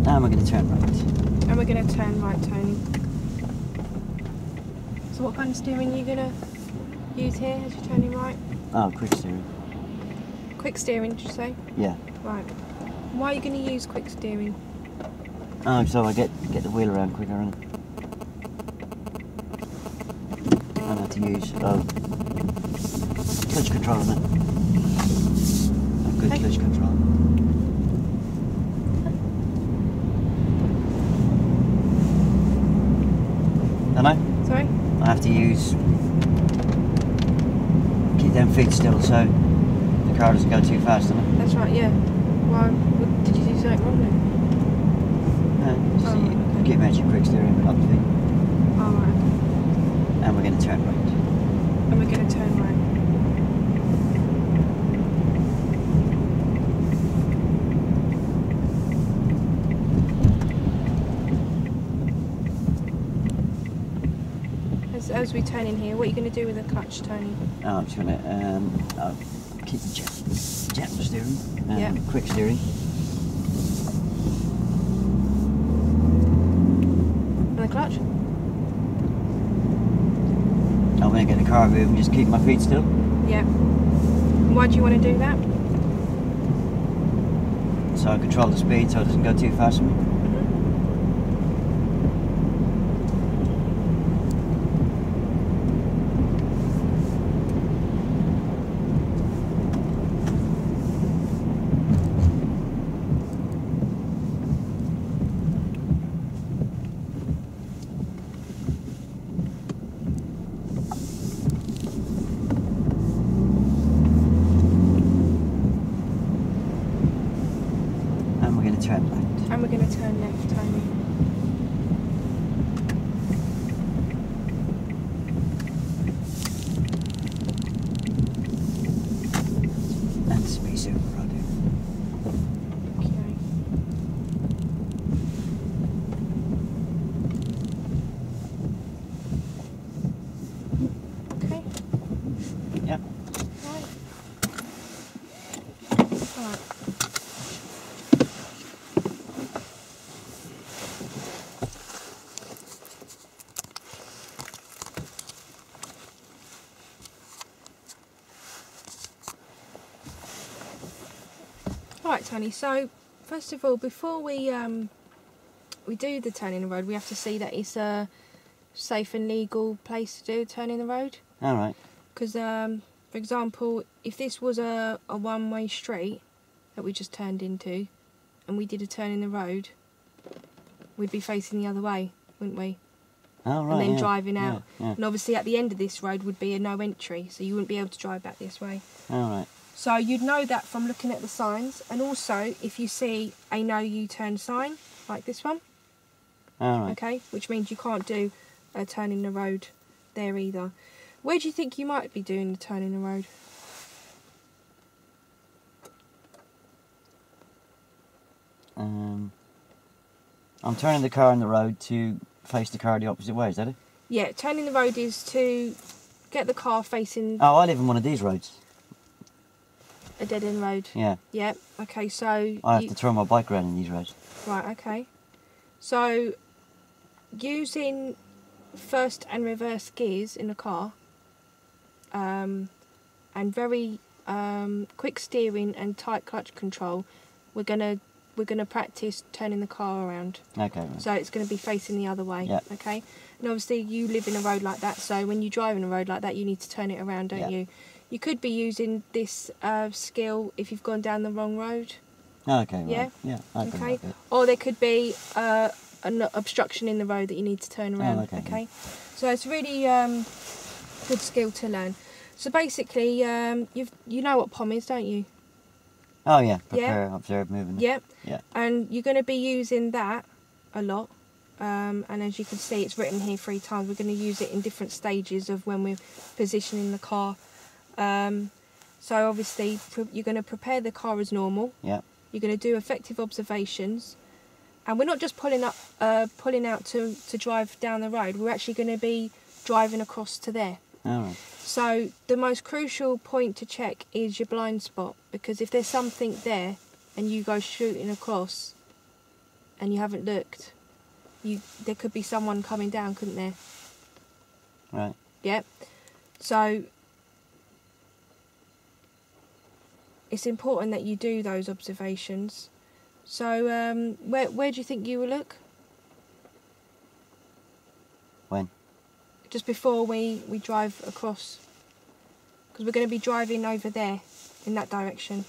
And we're going to turn right. And we're going to turn right, Tony. So what kind of steering are you going to use here as you're turning right? Oh, quick steering. Quick steering, did you say? Yeah. Right. Why are you going to use quick steering? Oh, so I get the wheel around quicker and I don't have to use clutch control on it. A good clutch control. Don't I? Sorry? I have to keep them feet still so the car doesn't go too fast, doesn't it? That's right, yeah. Why? Did you do something wrong then? You keep matching quick steering but not the feet. Oh, right. And we're going to turn right. And we're going to turn right. As we turn in here, what are you going to do with the clutch, Tony? Oh, I'm just going to keep the gentle steering and quick steering. And the clutch? I'm going to get the car moving, just keep my feet still. Yeah. Why do you want to do that? So I control the speed so it doesn't go too fast for me. Turn left. And we're going to turn left, Tony. And space over the road. Okay. Okay. Yep. Right. Right. Right, Tony, so first of all, before we do the turn in the road, we have to see that it's a safe and legal place to do a turn in the road. Alright. Because, for example, if this was a one-way street that we just turned into and we did a turn in the road, we'd be facing the other way, wouldn't we? Oh, right, and then yeah, driving out. Yeah. And obviously at the end of this road would be a no entry, so you wouldn't be able to drive back this way. Alright. So you'd know that from looking at the signs, and also if you see a no U-turn sign, like this one, Alright. okay, which means you can't do a turn in the road there either. Where do you think you might be doing the turn in the road? I'm turning the car in the road to face the car the opposite way, is that it? Yeah, turning the road is to get the car facing... Oh, I live in one of these roads. A dead-end road? Yeah. Yeah, okay, so... I have to throw my bike around in these roads. Right, okay. So, using first and reverse gears in the car, and very quick steering and tight clutch control, we're gonna practice turning the car around. Okay. Right. So it's going to be facing the other way. Yeah. Okay. And obviously you live in a road like that, so when you drive in a road like that, you need to turn it around, don't you? You could be using this skill if you've gone down the wrong road. Okay. Right. Yeah. Yeah. Okay. Or there could be an obstruction in the road that you need to turn around. Oh, okay. So it's really good skill to learn. So basically, you know what POM is, don't you? Oh yeah. Prepare, observe, moving. Yep. Yeah. And you're going to be using that a lot. And as you can see, it's written here 3 times. We're going to use it in different stages of when we're positioning the car. So obviously, you're going to prepare the car as normal. Yeah. You're going to do effective observations. And we're not just pulling out to drive down the road. We're actually going to be driving across to there. All right. So the most crucial point to check is your blind spot, because if there's something there and you go shooting across and you haven't looked, there could be someone coming down, couldn't there? Right. Yep. So it's important that you do those observations. So where do you think you will look? When? Just before we drive across, because we're going to be driving over there in that direction.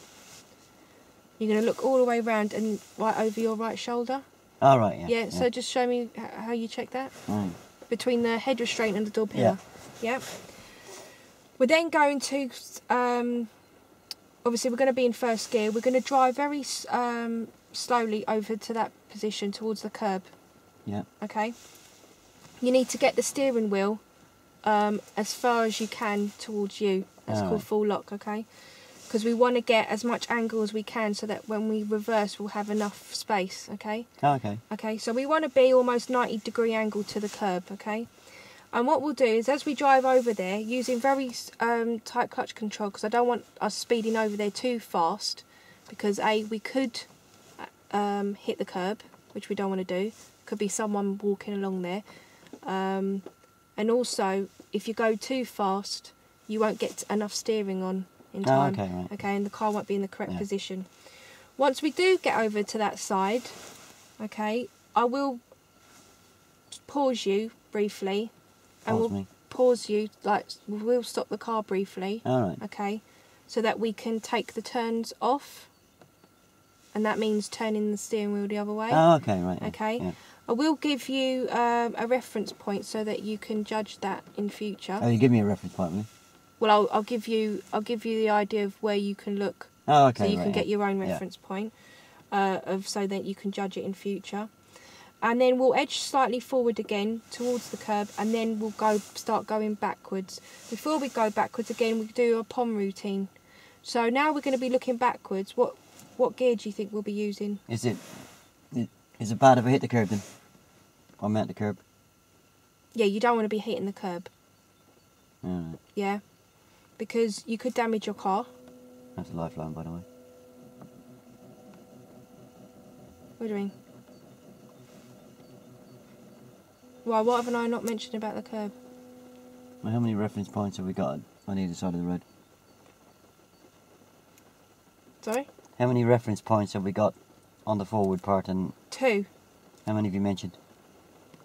You're going to look all the way around and right over your right shoulder. Oh, right, yeah. Yeah, so just show me how you check that. Right. Between the head restraint and the door pillar. Yeah. We're then going to, obviously we're going to be in first gear. We're going to drive very slowly over to that position towards the curb. Yeah. Okay. You need to get the steering wheel as far as you can towards you. That's called full lock, okay? Because we want to get as much angle as we can so that when we reverse we'll have enough space, okay? Oh, okay. Okay, so we want to be almost 90-degree angle to the curb, okay? And what we'll do is, as we drive over there, using very tight clutch control, because I don't want us speeding over there too fast, because we could hit the curb, which we don't want to do. Could be someone walking along there. And also, if you go too fast, you won't get enough steering on in time. Oh, okay, right. Okay, and the car won't be in the correct position. Once we do get over to that side, okay, I will pause you briefly. And we'll pause you, like, we'll stop the car briefly. All right. Okay, so that we can take the turns off. And that means turning the steering wheel the other way. Oh, okay, right. Yeah. Okay. Yeah. I will give you a reference point so that you can judge that in future. Oh, you give me a reference point, will you? Well, I'll give you the idea of where you can look. Oh, okay. So you can get your own reference point, so that you can judge it in future. And then we'll edge slightly forward again towards the curb, and then we'll start going backwards. Before we go backwards again, we do a POM routine. So now we're going to be looking backwards. What gear do you think we'll be using? Is it bad if I hit the curb then? Or I'm at the curb? Yeah, you don't want to be hitting the curb. Alright. Yeah, because you could damage your car. That's a lifeline, by the way. What do you mean? Why, what haven't I not mentioned about the curb? Well, how many reference points have we got on either side of the road? Sorry? How many reference points have we got on the forward part, and 2. how many have you mentioned?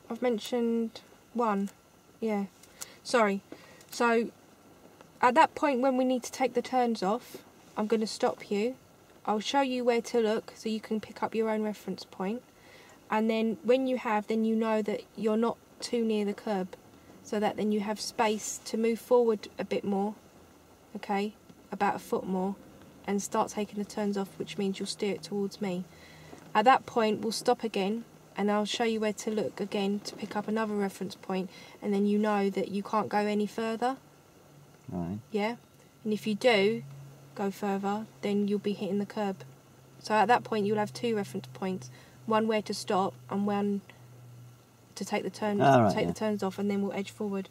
I've mentioned 1. Yeah. Sorry. So, at that point when we need to take the turns off, I'm going to stop you. I'll show you where to look so you can pick up your own reference point. And then when you have, then you know that you're not too near the curb. So that then you have space to move forward a bit more. Okay? About a foot more. And start taking the turns off, which means you'll steer it towards me. At that point, we'll stop again. And I'll show you where to look again to pick up another reference point. And then you know that you can't go any further. Right. Yeah? And if you do go further, then you'll be hitting the curb. So at that point, you'll have 2 reference points. One where to stop and one to take the turns, the turns off, and then we'll edge forward.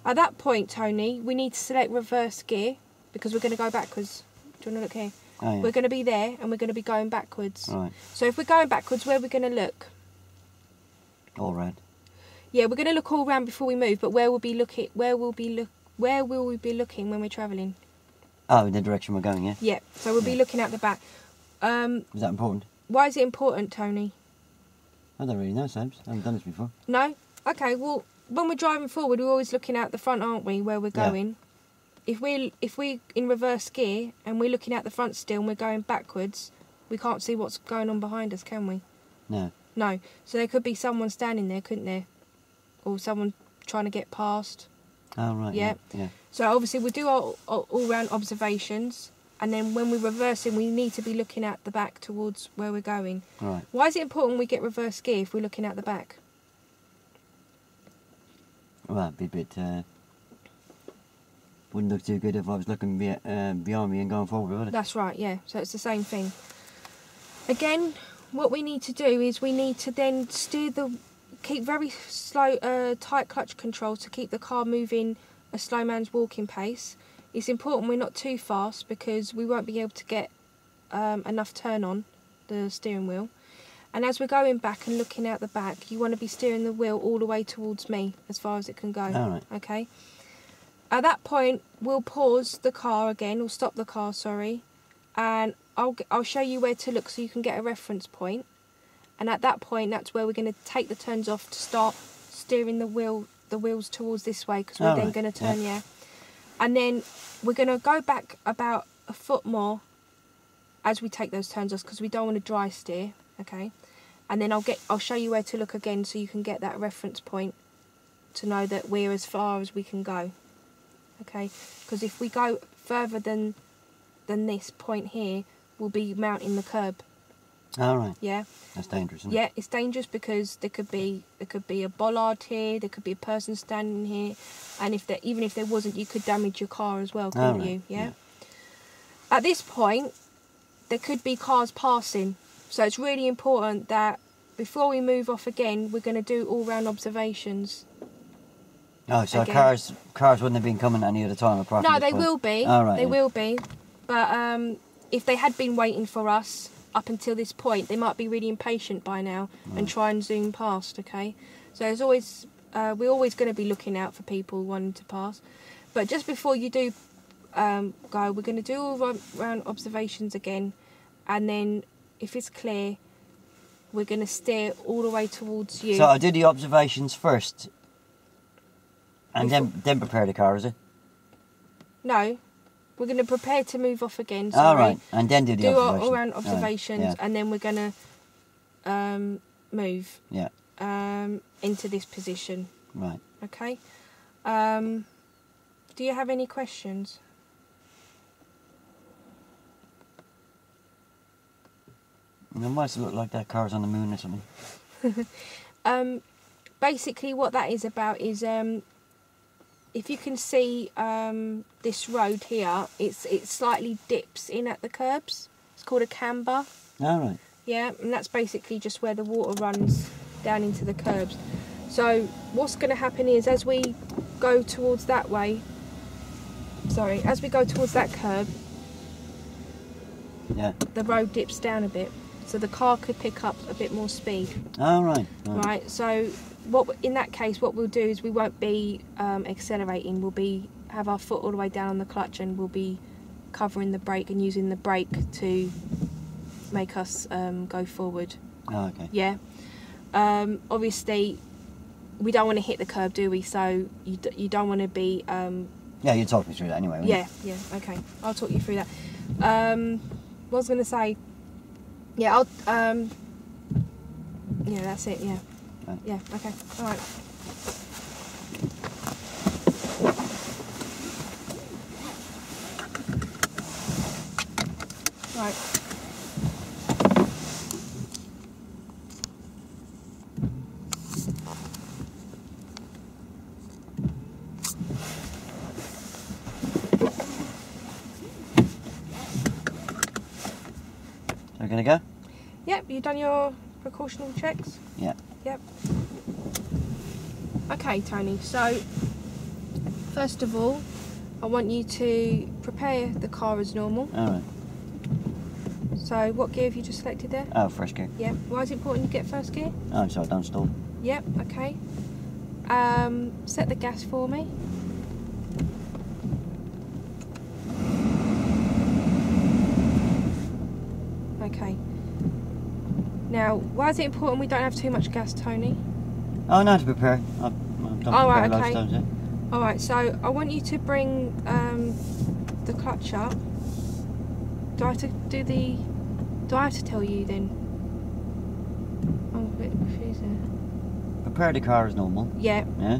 At that point, Tony, we need to select reverse gear because we're going to go backwards. Do you want to look here? Oh, yeah. We're going to be there and we're going to be going backwards. Right. So if we're going backwards, where are we going to look? All round. Yeah, we're going to look all round before we move, but where will we be looking when we're travelling? Oh, in the direction we're going, yeah? Yeah, so we'll be looking at the back. Is that important? Why is it important, Tony? I don't really know, Sabs. I haven't done this before. No? Okay, well, when we're driving forward, we're always looking out the front, aren't we, where we're going? If we're in reverse gear and we're looking out the front still and we're going backwards, we can't see what's going on behind us, can we? No. No. So there could be someone standing there, couldn't there? Or someone trying to get past. Oh, right. Yeah. Yeah. So obviously we'll do our all-round observations, and then when we're reversing, we need to be looking at the back towards where we're going. Right. Why is it important we get reverse gear if we're looking at the back? Well, it'd be a bit... wouldn't look too good if I was looking behind me and going forward, would it? That's right, yeah. So it's the same thing. Again, what we need to do is we need to then keep very slow, tight clutch control to keep the car moving a slow man's walking pace. It's important we're not too fast because we won't be able to get enough turn on the steering wheel. And as we're going back and looking out the back, you want to be steering the wheel all the way towards me as far as it can go. All right. Okay. At that point, we'll pause the car again, or stop the car, sorry, and I'll show you where to look so you can get a reference point. And at that point, that's where we're going to take the turns off to start steering the wheels towards this way, because we're then going to turn, yeah. And then we're going to go back about a foot more as we take those turns off, because we don't want to dry steer, okay. And then I'll show you where to look again so you can get that reference point to know that we're as far as we can go, okay. Because if we go further than this point here, we'll be mounting the curb. All right. Yeah. That's dangerous, isn't it? Yeah, it's dangerous because there could be a bollard here, there could be a person standing here, and even if there wasn't, you could damage your car as well, couldn't you? Yeah? At this point, there could be cars passing, so it's really important that before we move off again, we're going to do all-round observations. Oh, so again. cars wouldn't have been coming any other time apart from No, this they point? will be. All right, they will be, but if they had been waiting for us up until this point, they might be really impatient by now and try and zoom past, okay? So there's always, we're always going to be looking out for people wanting to pass. But just before you do go, we're going to do all round observations again, and then if it's clear, we're going to steer all the way towards you. So I'll do the observations first, and then prepare the car, is it? No. We're going to prepare to move off again, All right, and then do the observations. all round observations, yeah. and then we're going to move Yeah. into this position. Right. Okay. Do you have any questions? It might look like that car's on the moon or something. Basically, what that is about is if you can see this road here, it slightly dips in at the curbs. It's called a camber. All right. Yeah, and that's basically just where the water runs down into the curbs. So what's going to happen is as we go towards that way, as we go towards that curb, yeah, the road dips down a bit, so the car could pick up a bit more speed. All right. Right. So in that case, what we'll do is we won't be accelerating. We'll have our foot all the way down on the clutch, and we'll be covering the brake and using the brake to make us go forward. Oh, okay. Yeah. Obviously, we don't want to hit the curb, do we? So you don't want to be. Yeah, you talk me through that anyway. Yeah. Okay. I'll talk you through that. What I was going to say. Yeah. Yeah, that's it. Yeah. Right. Yeah. Okay. All right. Right. We're gonna go? Yep. You done your precautionary checks? Yeah. Yep. Okay, Tony. So first of all, I want you to prepare the car as normal. All right. So what gear have you just selected there? Oh, first gear. Yep. Why is it important you get first gear? Oh, so I don't stall. Yep. Okay. Set the gas for me. Okay. Now, why is it important we don't have too much gas, Tony? Oh, no, to prepare. I've done Oh, right, prepare okay. loads of times, yeah. Alright, so I want you to bring the clutch up. Do I have to tell you then? I'm a bit confused there. Prepare the car as normal. Yeah. Yeah?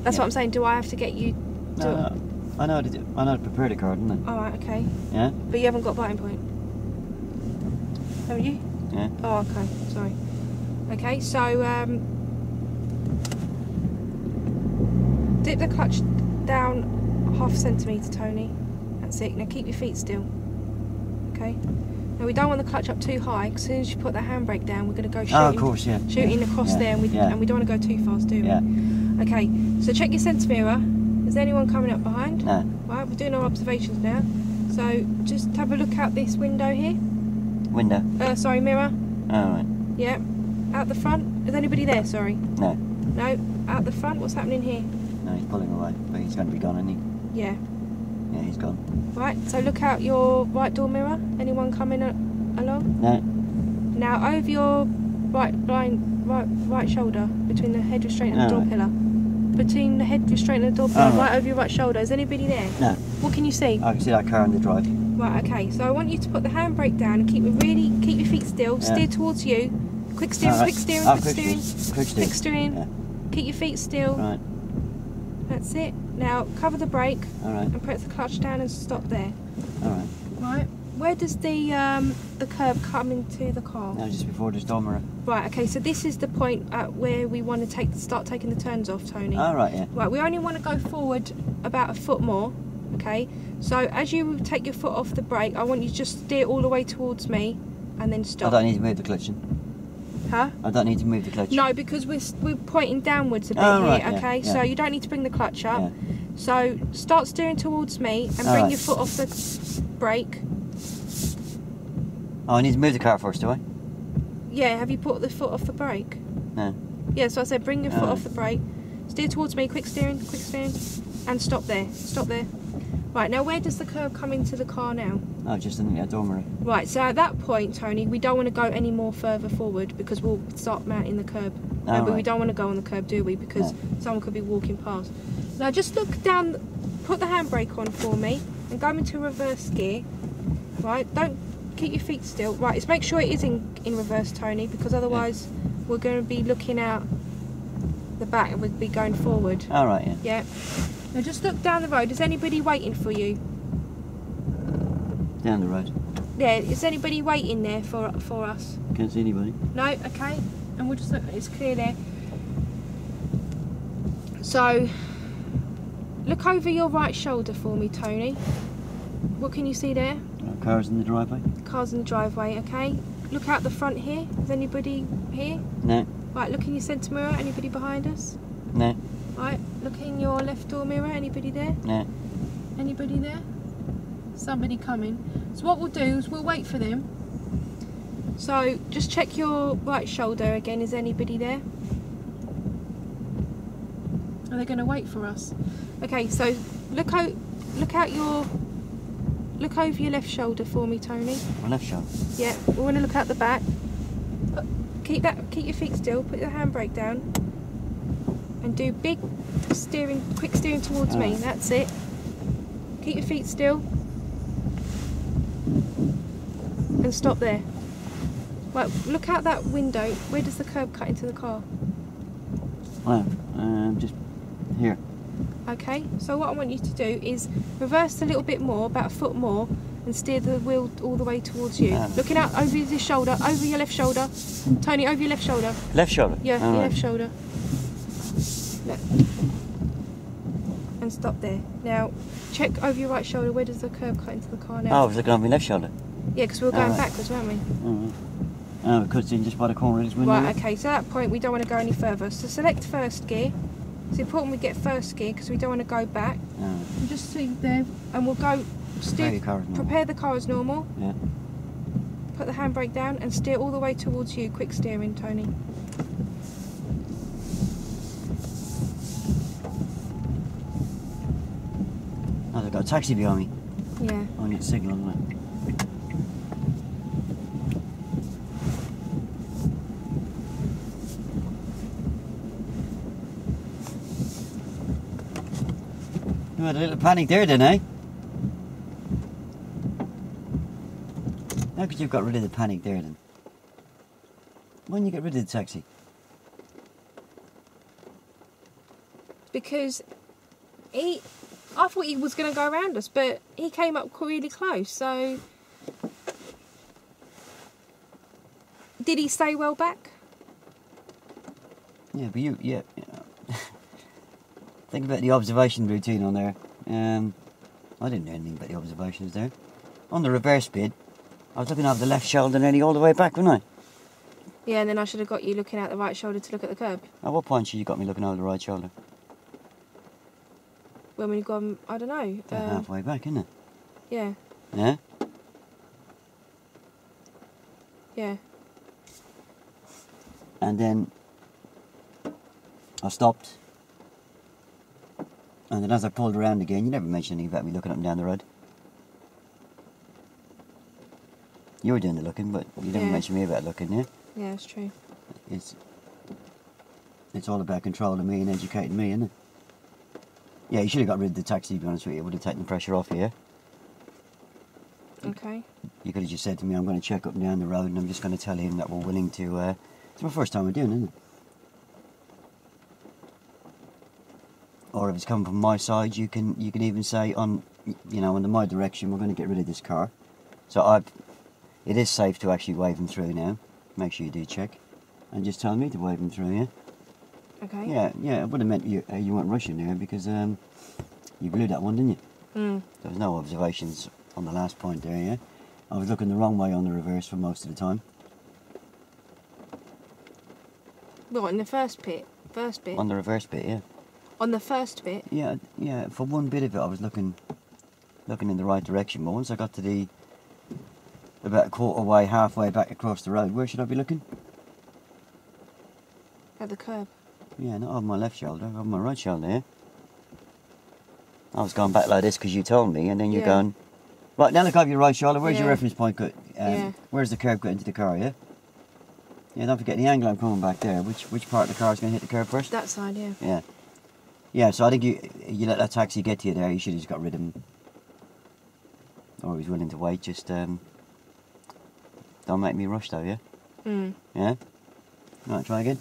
That's Yeah. what I'm saying. Do I have to get you to... No. I know to prepare the car, didn't I? Alright, okay. Yeah? But you haven't got biting point. Haven't you? Yeah. Oh, okay. Sorry. Okay, so dip the clutch down 0.5 centimetre, Tony. That's it. Now keep your feet still. Okay? Now we don't want the clutch up too high, because as soon as you put the handbrake down, we're going to go shooting, of course, yeah. shooting across there, and we don't want to go too fast, do we? Yeah. Okay, so check your centre mirror. Is there anyone coming up behind? No. Right, we're doing our observations now. So just have a look out this window here. Window? Sorry, mirror. Alright. Yeah. Out the front. Is anybody there, sorry? No. No. Out the front. What's happening here? No, he's pulling away, but he's going to be gone, isn't he? Yeah. Yeah, he's gone. Right, so look out your right door mirror. Anyone coming along? No. Now over your right shoulder, between the head restraint and the door pillar. Between the head restraint and the door pillar, right over your right shoulder. Is anybody there? No. What can you see? I can see that car on the drive. Right, okay. So I want you to put the handbrake down and keep your feet still. Yeah. Steer towards you. Quick steering, quick steering, quick steering. Quick steering. Yeah. Keep your feet still. Right. That's it. Now cover the brake. Alright. And press the clutch down and stop there. Alright. Right. Where does the curb come into the car? No, just before this door mirror. Right. Okay. So this is the point at where we want to start taking the turns off, Tony. Alright, yeah. Right. We only want to go forward about a foot more. Okay. So as you take your foot off the brake, I want you to just steer all the way towards me, and then stop. I don't need to move the clutch then. Huh? I don't need to move the clutch. No, because we're pointing downwards a bit right, here. Okay. Yeah. So you don't need to bring the clutch up. Yeah. So start steering towards me and bring your foot off the brake. Oh, I need to move the car first, do I? Yeah, have you put the foot off the brake? No. Yeah, so I said bring your foot off the brake, steer towards me, quick steering, and stop there. Stop there. Right, now where does the curb come into the car now? Oh, just in the door mirror. Right, so at that point, Tony, we don't want to go any more further forward because we'll start mounting the curb. But we don't want to go on the curb, do we? Because someone could be walking past. Now just look down, put the handbrake on for me and go into reverse gear. Right, don't keep your feet still. Right, let's make sure it is in reverse, Tony, because otherwise we're going to be looking out the back and we'll be going forward. Alright, yeah. Yeah. Now just look down the road. Is anybody waiting for you? Down the road. Yeah, is anybody waiting there for us? Can't see anybody. No? Okay. And we'll just look, it's clear there. So, look over your right shoulder for me, Tony. What can you see there? Cars in the driveway. Cars in the driveway, okay. Look out the front here. Is anybody here? No. Right, look in your centre mirror. Anybody behind us? No. Right, look in your left door mirror. Anybody there? No. Anybody there? Somebody coming. So what we'll do is we'll wait for them. So just check your right shoulder again. Is anybody there? Are they going to wait for us? Okay, so look over your left shoulder for me, Tony. My left shoulder. Yeah, we want to look out the back. Keep your feet still. Put your handbrake down, and do big steering, quick steering towards me. That's it. Keep your feet still, and stop there. Right, look out that window. Where does the curb cut into the car? Oh, just here. Okay, so what I want you to do is reverse a little bit more, about a foot more, and steer the wheel all the way towards you. Looking out over your shoulder, over your left shoulder. Tony, over your left shoulder. Left shoulder? Yeah, your left shoulder. Look. And stop there. Now, check over your right shoulder. Where does the curb cut into the car now? Oh, I was looking over my left shoulder. Yeah, because we were going backwards, weren't we? Oh, because it's just by the corner of this window. Right, okay, so at that point we don't want to go any further. So select first gear. It's important we get first gear because we don't want to go back. And just see there, and we'll go steer. Prepare the car as normal. Yeah. Put the handbrake down and steer all the way towards you. Quick steering, Tony. Oh, they've got a taxi behind me. Yeah. I need a signal, isn't it? You had a little panic there, didn't I? How could you have got rid of the panic there then? Why didn't you get rid of the taxi? Because I thought he was going to go around us, but he came up really close, so... Did he stay well back? Yeah, but yeah. Think about the observation routine on there. I didn't know anything about the observations there. On the reverse bid, I was looking over the left shoulder nearly all the way back, wasn't I? Yeah, and then I should have got you looking out the right shoulder to look at the curb. At what point should you got me looking over the right shoulder? When we've gone, I don't know. Halfway back, isn't it? Yeah. Yeah? Yeah. And then I stopped. And then as I pulled around again, you never mentioned anything about me looking up and down the road. You were doing the looking, but you never mentioned me about looking, yeah? Yeah, it's true. It's all about controlling me and educating me, isn't it? Yeah, you should have got rid of the taxi, to be honest with you. It would have taken the pressure off you, yeah? Okay. You could have just said to me, I'm going to check up and down the road and I'm just going to tell him that we're willing to... it's my first time we're doing it, isn't it? Or if it's coming from my side, you can even say on, under my direction, we're going to get rid of this car. So it is safe to actually wave him through now. Make sure you do check. And just tell me to wave him through, yeah? Okay. Yeah, it would have meant you weren't rushing there because you blew that one, didn't you? There was no observations on the last point there, yeah? I was looking the wrong way on the reverse for most of the time. What, in the first bit? On the reverse bit, yeah. On the first bit? Yeah, for one bit of it I was looking in the right direction, but once I got to about a quarter way, halfway back across the road, where should I be looking? At the curb. Yeah, not on my left shoulder, on my right shoulder, yeah? I was going back like this because you told me, and then you're going... Right, now look over your right shoulder, where's your reference point cut? Where's the curb cut into the car, yeah? Yeah, don't forget the angle I'm coming back there. Which part of the car is going to hit the curb first? That side, yeah. Yeah. Yeah, so I think you let that taxi get to you there, you should have just got rid of him. Or he was willing to wait, just don't make me rush though, yeah? Yeah? Right, try again.